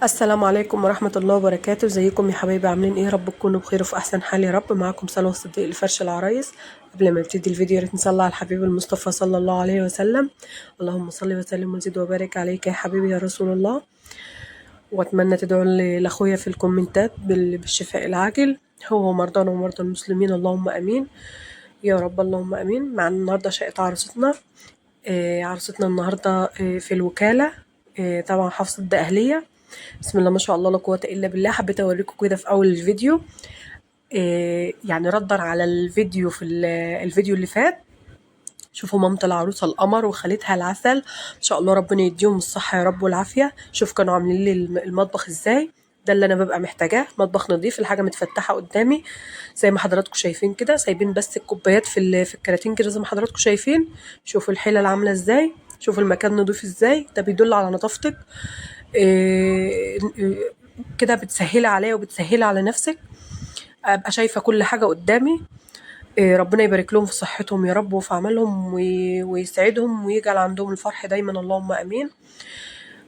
السلام عليكم ورحمة الله وبركاته. ازيكم يا حبايبي؟ عاملين ايه؟ رب تكونوا بخير وفي احسن حال يا رب. معاكم سلوى الصديق لفرش العرايس. قبل ما نبتدي الفيديو يا ريت نصلي على الحبيب المصطفى صلى الله عليه وسلم. اللهم صل وسلم وزد وبارك عليك يا حبيبي يا رسول الله. واتمنى تدعوا لاخويا في الكومنتات بالشفاء العاجل، هو ومرضانا ومرضى المسلمين، اللهم امين يا رب، اللهم امين. مع النهارده شقة عروستنا. عروستنا النهارده في الوكالة. طبعا حفصة ده أهلية. بسم الله ما شاء الله لا قوة إلا بالله. حبيت أوريكم كده في أول الفيديو، يعني ردا على الفيديو في الفيديو اللي فات. شوفوا مامة العروسة القمر وخالتها العسل، ما شاء الله ربنا يديهم الصحة يا رب والعافية. شوف كانوا عاملين لي المطبخ ازاي. ده اللي انا ببقى محتاجاه، مطبخ نظيف، الحاجة متفتحة قدامي زي ما حضراتكم شايفين كده. سايبين بس الكوبايات في الكراتين كده زي ما حضراتكم شايفين. شوفوا الحلل عاملة ازاي، شوفوا المكان نضيف ازاي. ده بيدل على نظافتك. كده بتسهلي عليا وبتسهلي على نفسك. ابقى شايفة كل حاجة قدامي. ربنا يبارك لهم في صحتهم يا رب وفي عملهم ويسعدهم ويجعل عندهم الفرح دايما، اللهم امين.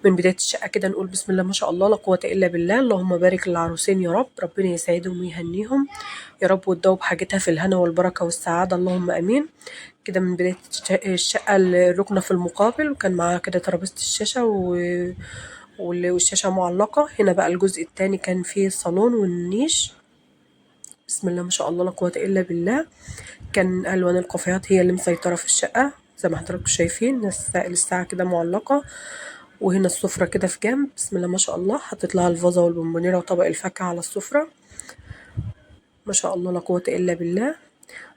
من بداية الشقة كده نقول بسم الله ما شاء الله لا قوة إلا بالله. اللهم بارك للعروسين يا رب، ربنا يسعدهم ويهنيهم يا رب وتدوب حاجتها في الهنا والبركة والسعادة، اللهم امين. كده من بداية الشقة الركنة في المقابل، وكان معاها كده ترابيزة الشاشة والشاشة معلقة. هنا بقى الجزء التاني كان فيه الصالون والنيش. بسم الله ما شاء الله لا قوة إلا بالله. كان ألوان الكافيهات هي اللي مسيطرة في الشقة زي ما حضراتكم شايفين. الساعة كده معلقة، وهنا السفرة كده في جنب. بسم الله ما شاء الله. حطيت لها الفازة والبونبونيرة وطبق الفاكهة على السفرة، ما شاء الله لا قوة إلا بالله.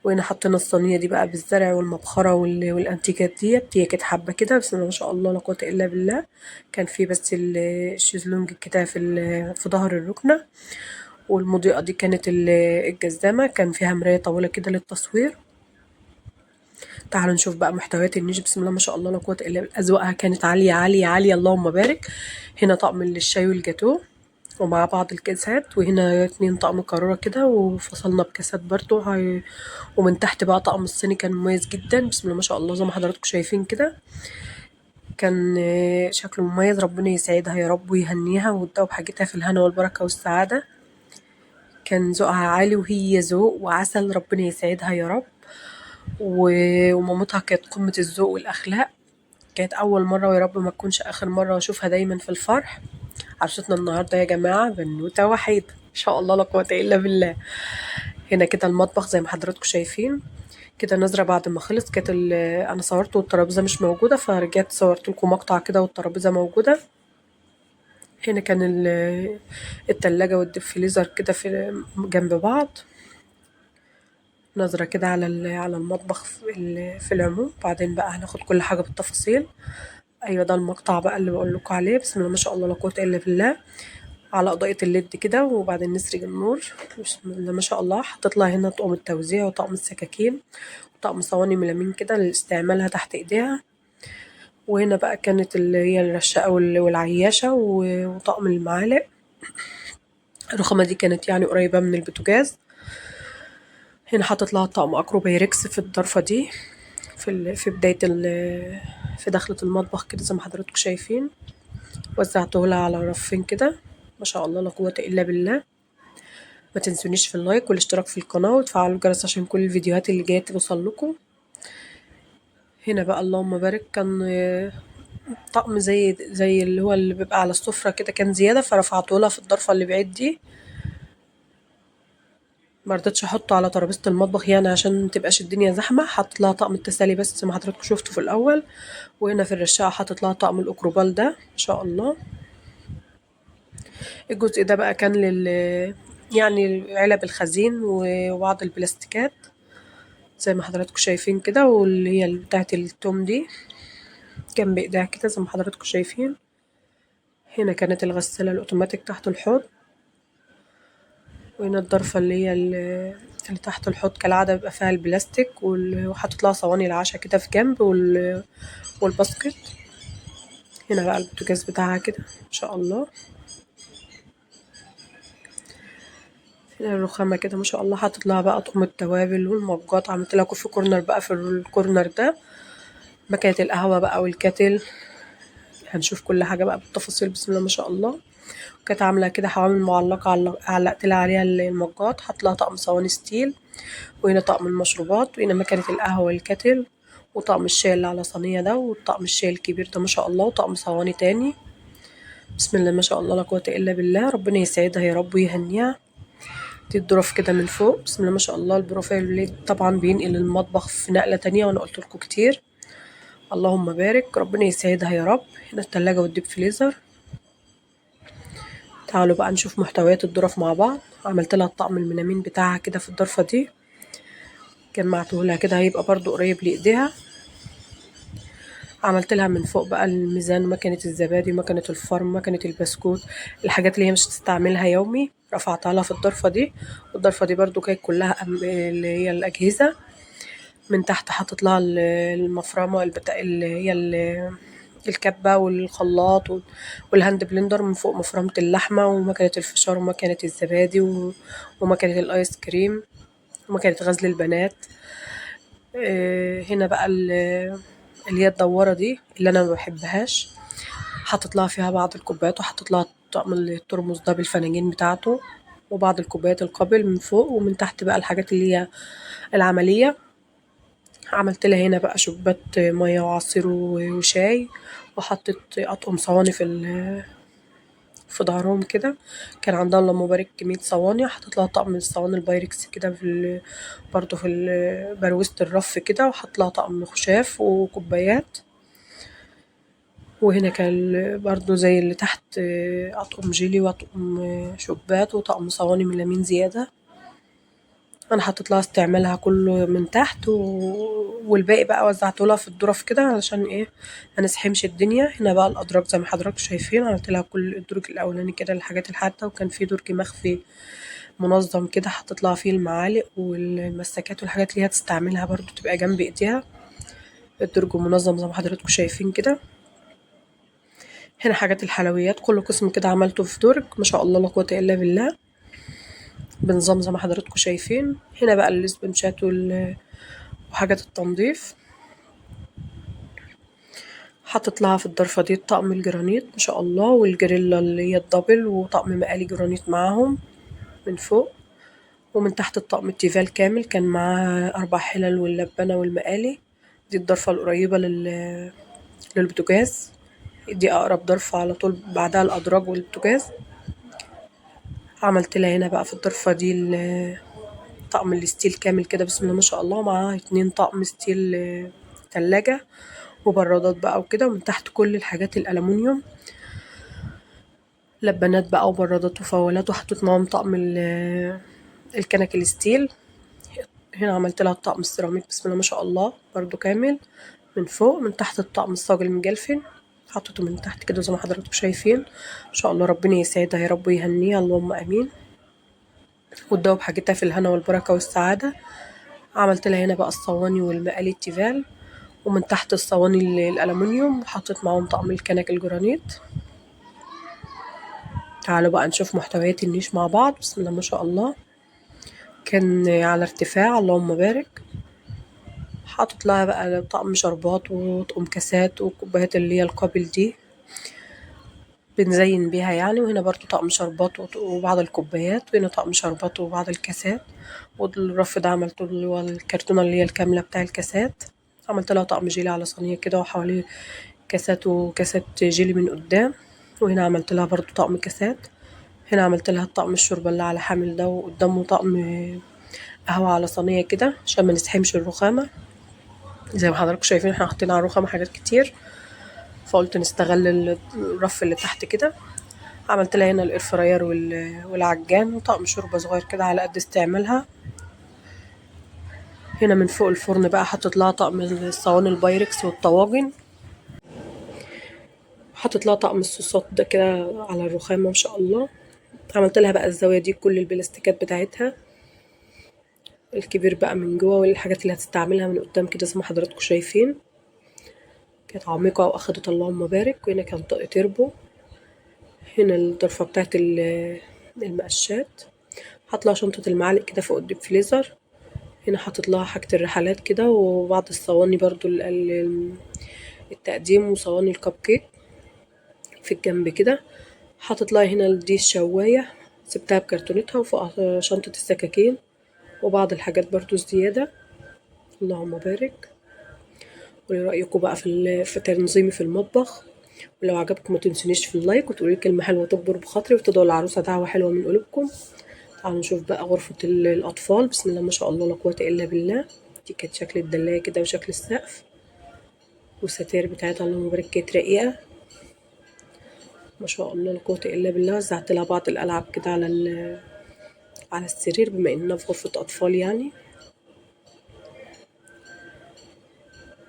وهنا حطينا الصينية دي بقى بالزرع والمبخرة والأنتيكات ديت، هي كانت حبة كده. بسم الله ما شاء الله لا قوة إلا بالله. كان في بس الشيزلونج كده في ظهر الركنة. والمضيئة دي كانت الجزامة، كان فيها مراية طاولة كده للتصوير. تعالوا نشوف بقى محتويات النيش. بسم الله ما شاء الله لا قوة إلا بالله. أذواقها كانت عالية عالية عالية، اللهم بارك. هنا طقم للشاي والجاتوه ومع بعض الكاسات، وهنا 2 طقم قارورة كده وفصلنا بكاسات برضو ومن تحت بقى طقم الصيني كان مميز جدا. بسم الله ما شاء الله زي ما حضراتكم شايفين كده. كان شكله مميز. ربنا يسعدها يا رب ويهنيها وتدوب حاجتها في الهنا والبركة والسعادة. كان ذوقها عالي وهي ذوق وعسل، ربنا يسعدها يا رب. ومامتها كانت قمة الذوق والأخلاق. كانت أول مرة ويا رب ما تكونش آخر مرة أشوفها دايما في الفرح. عروستنا النهاردة يا جماعة بنوتة وحيدة إن شاء الله لا قوة إلا بالله. هنا كده المطبخ زي ما حضراتكم شايفين كده. نظرة بعد ما خلص كانت أنا صورت والترابيزة مش موجودة، فرجعت صورت لكم مقطع كده والترابيزة موجودة. هنا كان التلاجة والديب فريزر كده في جنب بعض. نظرة كده على المطبخ في العموم. بعدين بقى هناخد كل حاجة بالتفاصيل. أيوة ده المقطع بقى اللي بقول لكم عليه. بسم الله ما شاء الله لا قوة إلا بالله. على إضاءة الليد كده وبعدين نسرج النور. بسم الله ما شاء الله. حطيت لها هنا طقم التوزيع وطقم السكاكين وطقم صواني ميلامين كده لاستعمالها تحت إيديها. وهنا بقى كانت اللي هي الرشاقة والعياشة وطقم المعالق. الرخامة دي كانت يعني قريبة من البوتاجاز. هنا حطيت لها طقم أكرو بايركس في الضرفة دي في بداية في دخلة المطبخ كده زي ما حضراتكم شايفين. وزعته لها على رفين كده، ما شاء الله لا قوة إلا بالله. ما تنسونيش في اللايك والاشتراك في القناة وتفعلوا الجرس عشان كل الفيديوهات اللي جاية توصل لكم. هنا بقى اللهم بارك كان طقم زي اللي هو اللي بيبقى على السفرة كده، كان زيادة فرفعته لها في الضرفة اللي بعيد دي. مرضتش احطه على ترابيزة المطبخ يعني عشان متبقاش الدنيا زحمة. حطيت لها طقم التسالي بس زي ما حضراتكم شفتوا في الأول. وهنا في الرشاقة حطيت لها طقم الأكروبال ده ما شاء الله. الجزء ده بقى كان يعني علب الخزين وبعض البلاستيكات زي ما حضراتكم شايفين كده، واللي هي بتاعة التوم دي جنب ايديها كده زي ما حضراتكم شايفين. هنا كانت الغسالة الأوتوماتيك تحت الحوض. وهنا الضرفة اللي هي اللي تحت الحوض كالعادة بيبقى فيها البلاستيك وحطيت لها صواني العشاء كده في جنب والباسكت. هنا بقى البوتاجاز بتاعها كده ما شاء الله. هنا الرخامة كده ما شاء الله. حطيت لها بقى طقم التوابل والمجات. عملت لها كوفي كورنر بقى في الكورنر ده. مكنة القهوة بقى والكاتل. هنشوف كل حاجة بقى بالتفاصيل بسم الله ما شاء الله. كانت عاملة كده حوامل معلقة، علقتلها عليها المجات، حطلها طقم صواني ستيل، وهنا طقم المشروبات، وهنا مكنة القهوة والكاتل، وطقم الشاي اللي على صينية ده، وطقم الشاي الكبير ده ما شاء الله، وطقم صواني تاني. بسم الله ما شاء الله لا قوة إلا بالله. ربنا يسعدها يا رب ويهنيها. دي الظرف كده من فوق، بسم الله ما شاء الله. البروفايل طبعا بينقل المطبخ في نقلة تانية، وانا قلت لكم كتير. اللهم بارك، ربنا يسعدها يا رب. هنا التلاجة والديب فريزر. تعالوا بقى نشوف محتويات الظرف مع بعض. عملت لها الطقم المنامين بتاعها كده في الضرفة دي، جمعته لها كده هيبقى برضو قريب لإيديها. عملت لها من فوق بقى الميزان، مكنة الزبادي، مكنة الفرن، مكنة البسكوت، الحاجات اللي هي مش هتستعملها يومي رفعتها لها في الضرفة دي. والضرفة دي برضو كانت كلها اللي هي الأجهزة. من تحت حطت لها المفرمة اللي هي الكبة والخلاط والهاند بلندر. من فوق مفرمة اللحمة، ومكنة الفشار، ومكنة الزبادي، ومكنة الآيس كريم، ومكنة غزل البنات. هنا بقى اللي هي الدوارة دي اللي أنا ما بحبهاش، حطت لها فيها بعض الكوبايات، وحطت لها طقم الترمس ده بالفناجين بتاعته، وبعض الكوبايات القابل من فوق. ومن تحت بقى الحاجات اللي هي العملية. عملت لها هنا بقى شوبات مية وعصير وشاي، وحطيت أطقم صواني في ظهرهم كده. كان عندها اللهم بارك كمية صواني، حطيت لها طقم الصواني البايركس كده برضه في بروزة الرف كده، وحط لها طقم خشاف وكوبايات. وهنا كان برضه زي اللي تحت أطقم جيلي، وأطقم شوبات، وطقم صواني من لمين زيادة. انا حطيت لها استعمالها كله من تحت، والباقي بقى وزعته لها في الظرف كده علشان ايه ما نزحمش الدنيا. هنا بقى الادراج زي ما حضراتكم شايفين، عملت لها كل الدرج الاولاني كده الحاجات الحادة، وكان في درج مخفي منظم كده حطيت لها فيه المعالق والمسكات والحاجات اللي هي هتستعملها برضو تبقى جنب ايديها. الدرج منظم زي ما حضراتكم شايفين كده. هنا حاجات الحلويات، كل قسم كده عملته في درج، ما شاء الله لا قوة الا بالله، بنظام زي ما حضراتكم شايفين. هنا بقى الاسبنشات وحاجات التنظيف. حطت لها في الضرفة دي طقم الجرانيت ما شاء الله، والجريلا اللي هي الدبل، وطقم مقالي جرانيت معاهم من فوق. ومن تحت الطقم التيفال كامل، كان معاه 4 حلل واللبانة والمقالي. دي الضرفة القريبة للبوتاجاز، دي أقرب ضرفة على طول، بعدها الأدراج والبوتاجاز. عملت لها هنا بقى في الضرفة دي طقم الستيل كامل كده، بسم الله ما شاء الله، معاه 2 طقم ستيل تلاجة وبرادات بقى وكده. ومن تحت كل الحاجات الألمونيوم، لبانات بقى وبرادات وفوالات، وحطيت معاهم طقم الكنك الستيل. هنا عملت لها الطقم السيراميك بسم الله ما شاء الله برضو كامل من فوق. من تحت الطقم الصاج المجلفن، حطيته من تحت كده زي ما حضراتكم شايفين. ان شاء الله ربنا يسعدها يا رب ويهنيها، اللهم امين، وتدوب حاجتها في الهنا والبركه والسعاده. عملت لها هنا بقى الصواني والمقالي التيفال، ومن تحت الصواني الألمنيوم، وحطيت معاهم طقم الكنك الجرانيت. تعالوا بقى نشوف محتويات النيش مع بعض. بسم الله ما شاء الله، كان على ارتفاع اللهم بارك. حاطط لها بقى طقم شربات وطقم كاسات وكوبايات اللي هي القابل دي بنزين بيها يعني. وهنا برضو طقم شربات وبعض الكوبايات، وهنا طقم شربات وبعض الكاسات. والرف ده عملته اللي هو الكرتونة اللي هي الكاملة بتاع الكاسات. عملت لها طقم جيلي على صينية كده، وحواليه كاسات وكاسات جيلي من قدام. وهنا عملت لها برضو طقم كاسات. هنا عملت لها طقم الشوربة اللي على حامل ده، وقدامه طقم قهوة على صينية كده عشان ما نزحمش الرخامة. زي ما حضراتكم شايفين احنا حاطين على الرخامة حاجات كتير، فقلت نستغل الرف اللي تحت كده. عملت لها هنا الاير فراير والعجان، وطقم شوربة صغير كده على قد استعمالها. هنا من فوق الفرن بقى حطيت لها طقم الصواني البايركس والطواجن. حطيت لها طقم الصوصات ده كده على الرخامة ما شاء الله. عملت لها بقى الزاوية دي كل البلاستيكات بتاعتها الكبير بقى من جوه، والحاجات اللي هتستعملها من قدام كده زي ما حضراتكم شايفين. كانت عميقة واخدت اللهم بارك. وهنا كان طاقة تربو. هنا الضرفة بتاعت المقشات. حط لها شنطة المعالق كده فوق الديب فريزر. هنا حطت لها حاجة الرحلات كده، وبعض الصواني برضو التقديم، وصواني الكب كيك في الجنب كده. حاطط لها هنا دي الشواية، سبتها بكرتونتها، وفوق شنطة السكاكين وبعض الحاجات برضو الزيادة. اللهم بارك. قولي رأيكم بقى في تنظيمي في المطبخ، ولو عجبكم ما تنسونيش في اللايك وتقولي لي كلمة حلوة تكبر بخاطري وتدعوا العروسة دعوة حلوة من قلوبكم. تعالوا نشوف بقى غرفة الأطفال. بسم الله ما شاء الله لا قوة إلا بالله. دي كانت شكل الدلاية كده وشكل السقف والستاير بتاعتها اللهم بارك كانت رقيقة ما شاء الله لا قوة إلا بالله. وزعت لها بعض الألعاب كده على السرير بما إننا في غرفة أطفال يعني.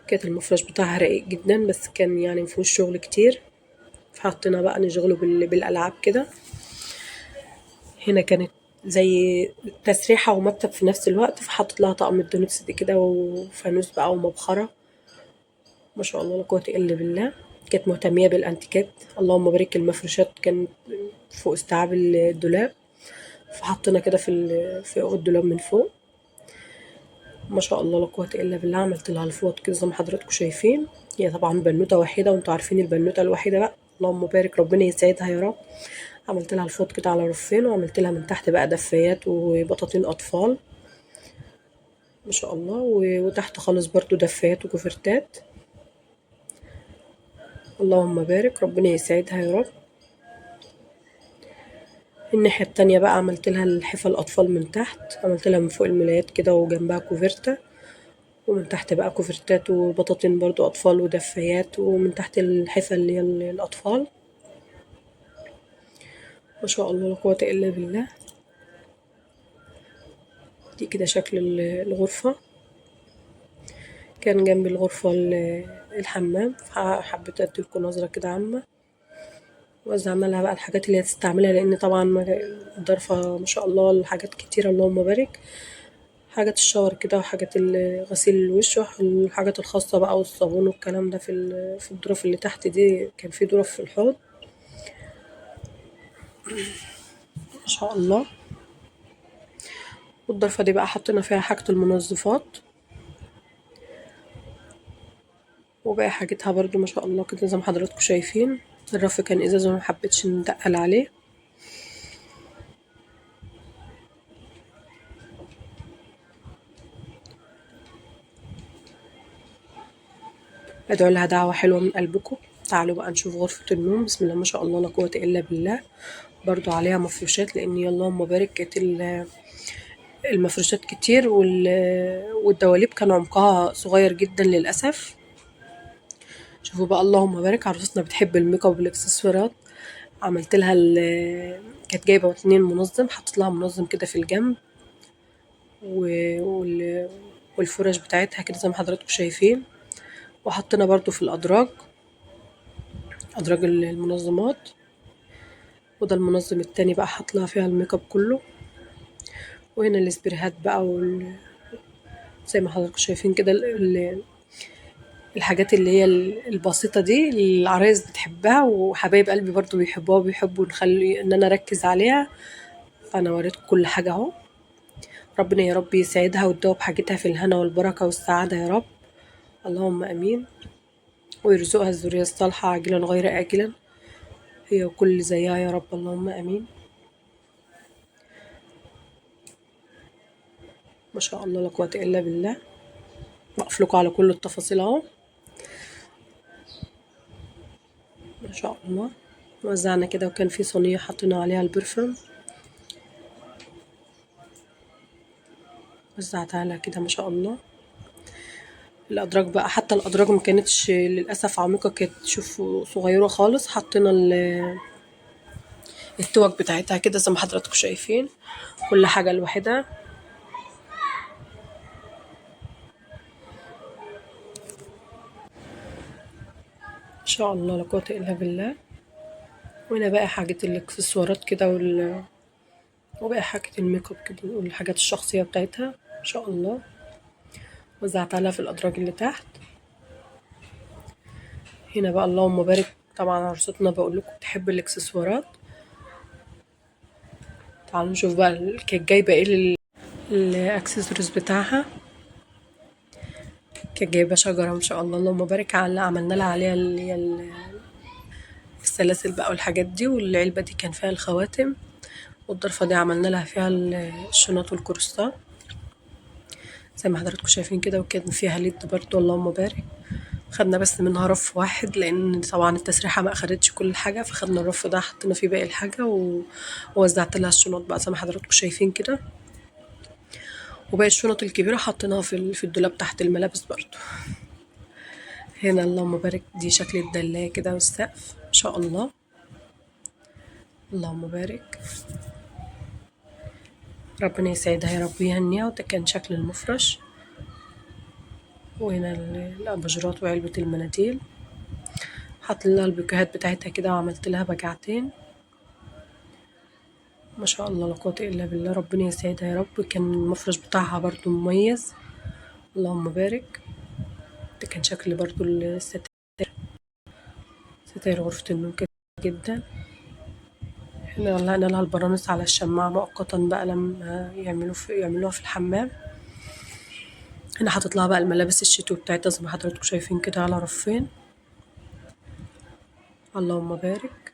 كانت المفرش بتاعها رقيق جدا بس كان يعني مفيهوش شغل كتير، فحطينا بقى نشغله بالألعاب كده. هنا كانت زي تسريحة ومكتب في نفس الوقت، فحطت لها طقم الدونكس دي كده وفانوس بقى ومبخرة ما شاء الله لا قوة إلا بالله. كانت مهتمية بالأنتيكات اللهم بارك. المفروشات كانت فوق استيعاب الدولاب، فحطينا كده في الدولاب من فوق ما شاء الله لا قوة إلا بالله. عملت لها الفوط كده زي ما حضراتكم شايفين. هي طبعا بنوتة وحيدة وانتوا عارفين البنوتة الوحيدة بقى اللهم بارك ربنا يسعدها يا رب. عملت لها الفوط كده على رفين، وعملت لها من تحت بقى دفايات وبطاطين أطفال ما شاء الله، وتحت خالص برضو دفايات وكوفرتات اللهم بارك ربنا يسعدها يا رب. الناحية التانية بقى عملت لها الحفا الأطفال من تحت، عملت لها من فوق الملايات كده وجنبها كوفرتة، ومن تحت بقى كوفرتات وبطاطين برضو أطفال ودفايات، ومن تحت الحفا اللي هي الأطفال ما شاء الله لا قوة إلا بالله. دي كده شكل الغرفة. كان جنب الغرفة الحمام، حبيت أديلكوا نظرة كده عامة. وزعنا لها بقى الحاجات اللي هي تستعملها، لأن طبعا الضرفة ما شاء الله الحاجات كتيرة اللهم بارك. حاجات الشاور كده وحاجات غسيل الوش والحاجات الخاصة بقى والصابون والكلام ده في الظرف اللي تحت دي. كان في ظرف في الحوض ما شاء الله. والضرفة دي بقى حطينا فيها حاجة المنظفات وباقي حاجتها برضو ما شاء الله كده زي ما حضراتكم شايفين. الرف كان ازاز وما حبيتش نتقل عليه. ادعوا لها دعوة حلوة من قلبكم. تعالوا بقى نشوف غرفة النوم. بسم الله ما شاء الله لا قوة إلا بالله. برضو عليها مفروشات لأن اللهم بارك كانت المفروشات كتير والدواليب كان عمقها صغير جدا للأسف. شوفوا بقى اللهم بارك عروستنا بتحب الميك اب والاكسسوارات. عملت لها كانت جايبة 2 منظم، حطيت لها منظم كده في الجنب والفرش بتاعتها كده زي ما حضراتكم شايفين. وحطينا برضو في أدراج المنظمات. وده المنظم التاني بقى حط لها فيها الميك اب كله. وهنا السبريهات بقى زي ما حضراتكم شايفين كده الحاجات اللي هي البسيطة دي اللي العرايس بتحبها وحبايب قلبي برضو بيحبوها وبيحبوا نخلي ان انا اركز عليها. فانا وريتكم كل حاجة اهو. ربنا يا رب يسعدها وتدوب بحاجتها في الهنا والبركة والسعادة يا رب اللهم امين. ويرزقها الذرية الصالحة عاجلا غير آجلا هي وكل اللي زيها يا رب اللهم امين. ما شاء الله لا قوة الا بالله. بقف لكم على كل التفاصيل اهو ما شاء الله. وزعنا كده وكان في صينية حطينا عليها البرفم، وزعتها لها كده ما شاء الله. الأدراج بقى حتى الأدراج ما كانتش للأسف عميقة، كانت شوفوا صغيرة خالص. حطينا التوك بتاعتها كده زي ما حضراتكم شايفين كل حاجة لوحدها ما شاء الله لا قوة إلا بالله. وهنا بقى حاجة الإكسسوارات كده وبقى حاجة الميك اب كده والحاجات الشخصية بتاعتها ما شاء الله. وزعتها لها في الأدراج اللي تحت. هنا بقى اللهم بارك طبعا عروستنا بقول لكم بتحب الإكسسوارات. تعالوا نشوف بقى كانت جايبة ايه الأكسسوارز بتاعها. كانت جايبة شجرة ما شاء الله اللهم بارك على اللي عملنا لها عليها اللي هي السلاسل بقى والحاجات دي، والعلبة دي كان فيها الخواتم، والضرفة دي عملنا لها فيها الشنط والكروستات زي ما حضراتكم شايفين كده، وكان فيها ليد برضه اللهم بارك. خدنا بس منها رف واحد لان طبعا التسريحة ما اخدتش كل حاجة، فخدنا الرف ده حطينا فيه باقي الحاجة ووزعت لها الشنط بقى زي ما حضراتكم شايفين كده. وباقي الشنط الكبيرة حطيناها في الدولاب تحت الملابس برضه. هنا اللهم بارك دي شكل الدلاية كده والسقف ما شاء الله، اللهم بارك. ربنا يسعدها يا رب ويهنيها. وده كان شكل المفرش. وهنا الأباجورات وعلبة المناديل، حط لها البوكيهات بتاعتها كده وعملت لها بجعتين ما شاء الله لا قوة إلا بالله. ربنا يسعدها يا رب. كان المفرش بتاعها برضو مميز اللهم بارك. ده كان شكل برضو الستاير، ستاير غرفة النوم كده جدا. احنا علقنا لها البرانس على الشماعة مؤقتا بقى لما يعملوها في الحمام. هنا حاطط لها بقى الملابس الشتوي بتاعتها زي ما حضراتكم شايفين كده على رفين اللهم بارك.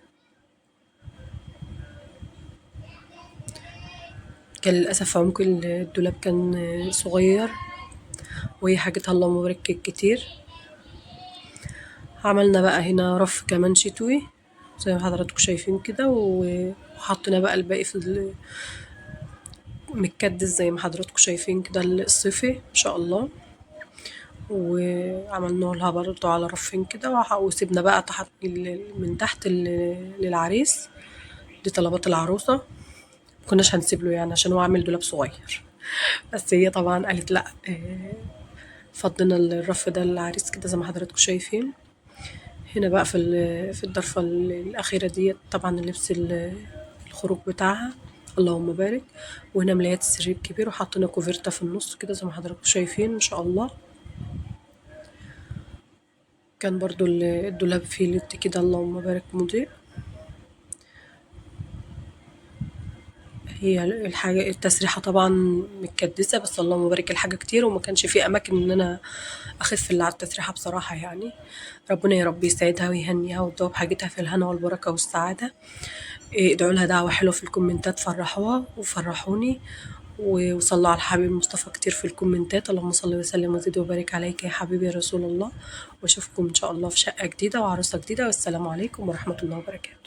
كان للأسف عمق الدولاب كان صغير، وهي حاجتها اللهم بارك كانت كتير. عملنا بقى هنا رف كمان شتوي زي ما حضراتكم شايفين كده، وحطينا بقى الباقي متكدس زي ما حضراتكم شايفين كده الصيفي ما شاء الله. وعملنا لها برضو على رفين كده، وسيبنا بقى تحت من تحت للعريس. دي طلبات العروسة، مكناش هنسيب له يعني عشان هو عامل دولاب صغير. بس هي طبعا قالت لا، فضينا الرف ده للعريس كده زي ما حضراتكم شايفين. هنا بقى في الضرفة الأخيرة ديت طبعا اللبس الخروج بتاعها اللهم بارك. وهنا ملايات السرير الكبير، وحطينا كوفرتة في النص كده زي ما حضراتكم شايفين ما شاء الله. كان برضو الدولاب فيه ليد كده اللهم بارك مضيء. هي الحاجة التسريحة طبعا متكدسة، بس اللهم بارك الحاجة كتير وما كانش في أماكن إن أنا أخف اللي على التسريحة بصراحة يعني. ربنا يا رب يسعدها ويهنيها وتدوب حاجتها في الهنا والبركة والسعادة. ادعوا لها دعوة حلوة في الكومنتات، فرحوها وفرحوني. وصلوا على الحبيب المصطفى كتير في الكومنتات. اللهم صل وسلم وزد وبارك عليك يا حبيبي يا رسول الله. واشوفكم ان شاء الله في شقة جديدة وعروسة جديدة، والسلام عليكم ورحمة الله وبركاته.